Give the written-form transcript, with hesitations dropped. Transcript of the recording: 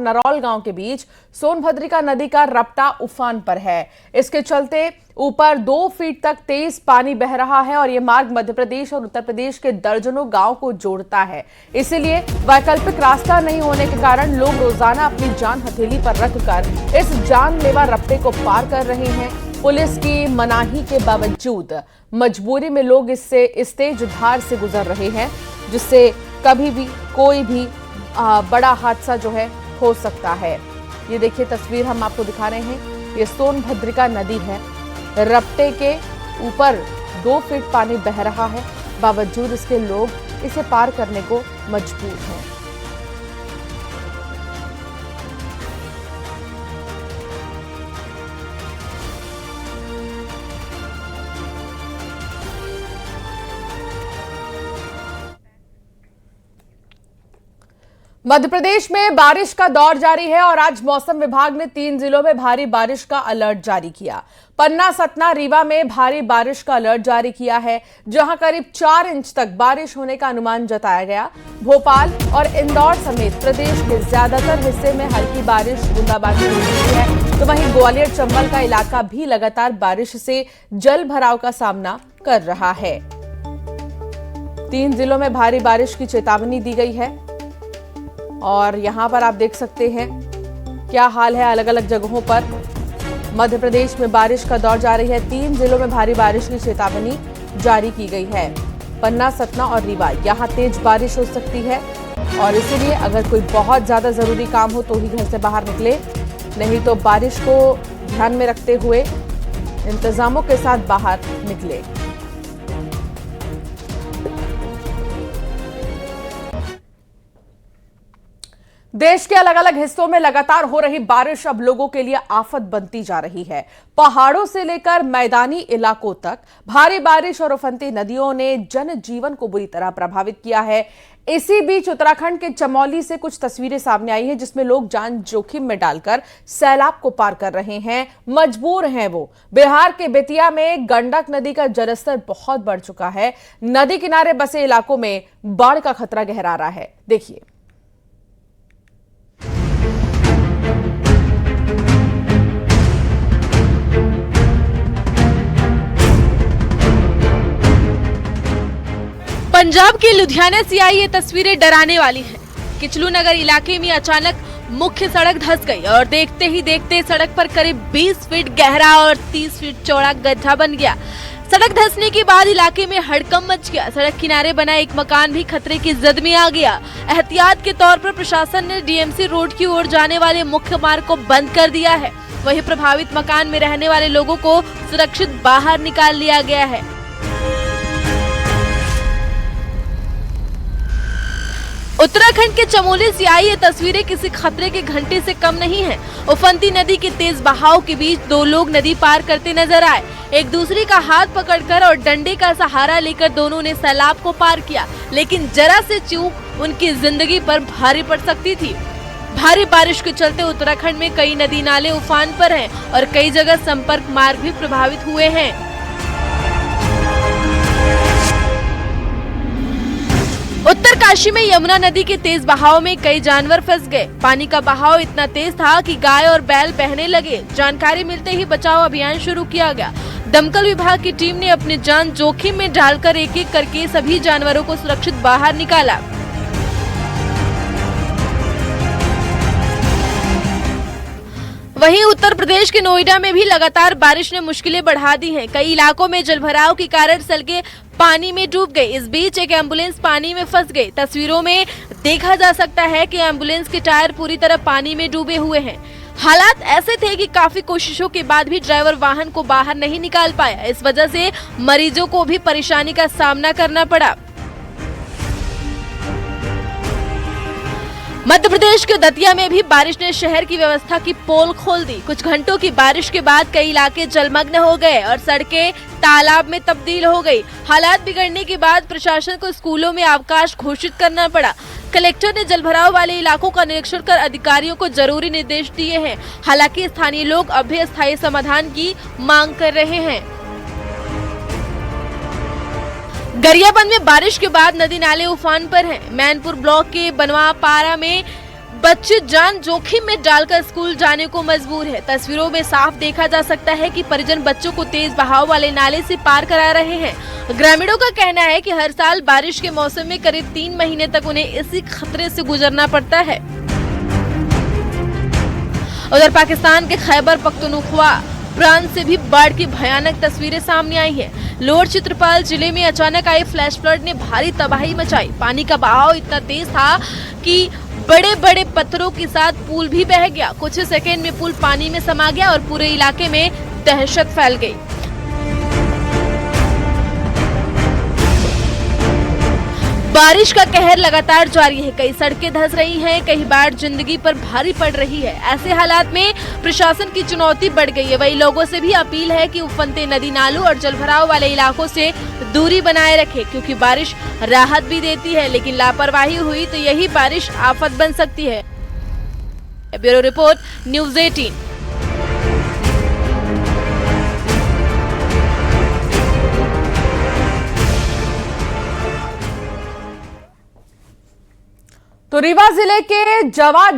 नरौल गांव के बीच सोनभद्रिका नदी का रपटा उफान पर है। इसके चलते ऊपर 2 फीट तक तेज पानी बह रहा है और यह मार्ग मध्य प्रदेश और उत्तर प्रदेश के दर्जनों गांव को जोड़ता है। इसीलिए वैकल्पिक रास्ता नहीं होने के कारण लोग रोजाना अपनी जान हथेली पर रखकर इस जानलेवा रपटे को पार कर रहे हैं। पुलिस की मनाही के बावजूद मजबूरी में लोग इस तेज धार से गुजर रहे हैं, जिससे कभी भी कोई भी बड़ा हादसा जो है हो सकता है। ये देखिए तस्वीर हम आपको दिखा रहे हैं, ये सोनभद्रिका नदी है। रपटे के ऊपर 2 फीट पानी बह रहा है, बावजूद इसके लोग इसे पार करने को मजबूर हैं। मध्य प्रदेश में बारिश का दौर जारी है और आज मौसम विभाग ने 3 जिलों में भारी बारिश का अलर्ट जारी किया। पन्ना, सतना, रीवा में भारी बारिश का अलर्ट जारी किया है, जहां करीब 4 इंच तक बारिश होने का अनुमान जताया गया। भोपाल और इंदौर समेत प्रदेश के ज्यादातर हिस्से में हल्की बारिश, बूंदाबांदी हो रही है, तो वहीं ग्वालियर चंबल का इलाका भी लगातार बारिश से जल भराव का सामना कर रहा है। 3 जिलों में भारी बारिश की चेतावनी दी गई है और यहां पर आप देख सकते हैं क्या हाल है अलग अलग जगहों पर। मध्य प्रदेश में बारिश का दौर जारी है। 3 जिलों में भारी बारिश की चेतावनी जारी की गई है। पन्ना, सतना और रीवा, यहां तेज बारिश हो सकती है और इसीलिए अगर कोई बहुत ज्यादा जरूरी काम हो तो ही घर से बाहर निकले, नहीं तो बारिश को ध्यान में रखते हुए इंतजामों के साथ बाहर निकले। देश के अलग अलग हिस्सों में लगातार हो रही बारिश अब लोगों के लिए आफत बनती जा रही है। पहाड़ों से लेकर मैदानी इलाकों तक भारी बारिश और उफनती नदियों ने जनजीवन को बुरी तरह प्रभावित किया है। इसी बीच उत्तराखंड के चमोली से कुछ तस्वीरें सामने आई हैं, जिसमें लोग जान जोखिम में डालकर सैलाब को पार कर रहे हैं, मजबूर हैं वो। बिहार के बेतिया में गंडक नदी का जलस्तर बहुत बढ़ चुका है। नदी किनारे बसे इलाकों में बाढ़ का खतरा गहरा रहा है। देखिए। पंजाब के लुधियाना से आई ये तस्वीरें डराने वाली हैं। किचलू नगर इलाके में अचानक मुख्य सड़क धंस गई और देखते ही देखते सड़क पर करीब 20 फीट गहरा और 30 फीट चौड़ा गड्ढा बन गया। सड़क धंसने के बाद इलाके में हड़कंप मच गया। सड़क किनारे बना एक मकान भी खतरे की जद में आ गया। एहतियात के तौर पर प्रशासन ने डीएमसी रोड की ओर जाने वाले मुख्य मार्ग को बंद कर दिया है। वहीं प्रभावित मकान में रहने वाले लोगों को सुरक्षित बाहर निकाल लिया गया है। उत्तराखंड के चमोली से आई ये तस्वीरें किसी खतरे के घंटे से कम नहीं है। उफनती नदी के तेज बहाव के बीच 2 लोग नदी पार करते नजर आए। एक दूसरे का हाथ पकड़कर और डंडे का सहारा लेकर दोनों ने सैलाब को पार किया, लेकिन जरा से चूक उनकी जिंदगी पर भारी पड़ सकती थी। भारी बारिश के चलते उत्तराखंड में कई नदी नाले उफान पर हैं और कई जगह संपर्क मार्ग भी प्रभावित हुए हैं। उत्तरकाशी में यमुना नदी के तेज बहाव में कई जानवर फंस गए। पानी का बहाव इतना तेज था कि गाय और बैल बहने लगे। जानकारी मिलते ही बचाव अभियान शुरू किया गया। दमकल विभाग की टीम ने अपनी जान जोखिम में डालकर एक एक करके सभी जानवरों को सुरक्षित बाहर निकाला। वहीं उत्तर प्रदेश के नोएडा में भी लगातार बारिश ने मुश्किलें बढ़ा दी हैं। कई इलाकों में जलभराव के कारण सड़कें पानी में डूब गई। इस बीच एक एम्बुलेंस पानी में फंस गई। तस्वीरों में देखा जा सकता है कि एम्बुलेंस के टायर पूरी तरह पानी में डूबे हुए हैं। हालात ऐसे थे कि काफी कोशिशों के बाद भी ड्राइवर वाहन को बाहर नहीं निकाल पाया। इस वजह से मरीजों को भी परेशानी का सामना करना पड़ा। मध्य प्रदेश के दतिया में भी बारिश ने शहर की व्यवस्था की पोल खोल दी। कुछ घंटों की बारिश के बाद कई इलाके जलमग्न हो गए और सड़कें तालाब में तब्दील हो गई। हालात बिगड़ने के बाद प्रशासन को स्कूलों में अवकाश घोषित करना पड़ा। कलेक्टर ने जलभराव वाले इलाकों का निरीक्षण कर अधिकारियों को जरूरी निर्देश दिए हैं। हालांकि स्थानीय लोग अब भी स्थायी समाधान की मांग कर रहे हैं। गरियाबंद में बारिश के बाद नदी नाले उफान पर हैं। मैनपुर ब्लॉक के बनवापारा में बच्चे जान जोखिम में डालकर स्कूल जाने को मजबूर है। तस्वीरों में साफ देखा जा सकता है कि परिजन बच्चों को तेज बहाव वाले नाले से पार करा रहे हैं। ग्रामीणों का कहना है कि हर साल बारिश के मौसम में करीब 3 महीने तक उन्हें इसी खतरे से गुजरना पड़ता है। उधर पाकिस्तान के खैबर पख्तूनख्वा प्रांत से भी बाढ़ की भयानक तस्वीरें सामने आई हैं। लोअर चित्रपाल जिले में अचानक आए फ्लैश फ्लड ने भारी तबाही मचाई। पानी का बहाव इतना तेज था कि बड़े बड़े पत्थरों के साथ पुल भी बह गया। कुछ ही सेकेंड में पुल पानी में समा गया और पूरे इलाके में दहशत फैल गई। बारिश का कहर लगातार जारी है। कई सड़कें धंस रही हैं, कई बाढ़ जिंदगी पर भारी पड़ रही है। ऐसे हालात में प्रशासन की चुनौती बढ़ गई है। वही लोगों से भी अपील है कि उफनते नदी नालों और जलभराव वाले इलाकों से दूरी बनाए रखें, क्योंकि बारिश राहत भी देती है, लेकिन लापरवाही हुई तो यही बारिश आफत बन सकती है। Bureau report, news 18। तो रीवा जिले के जवान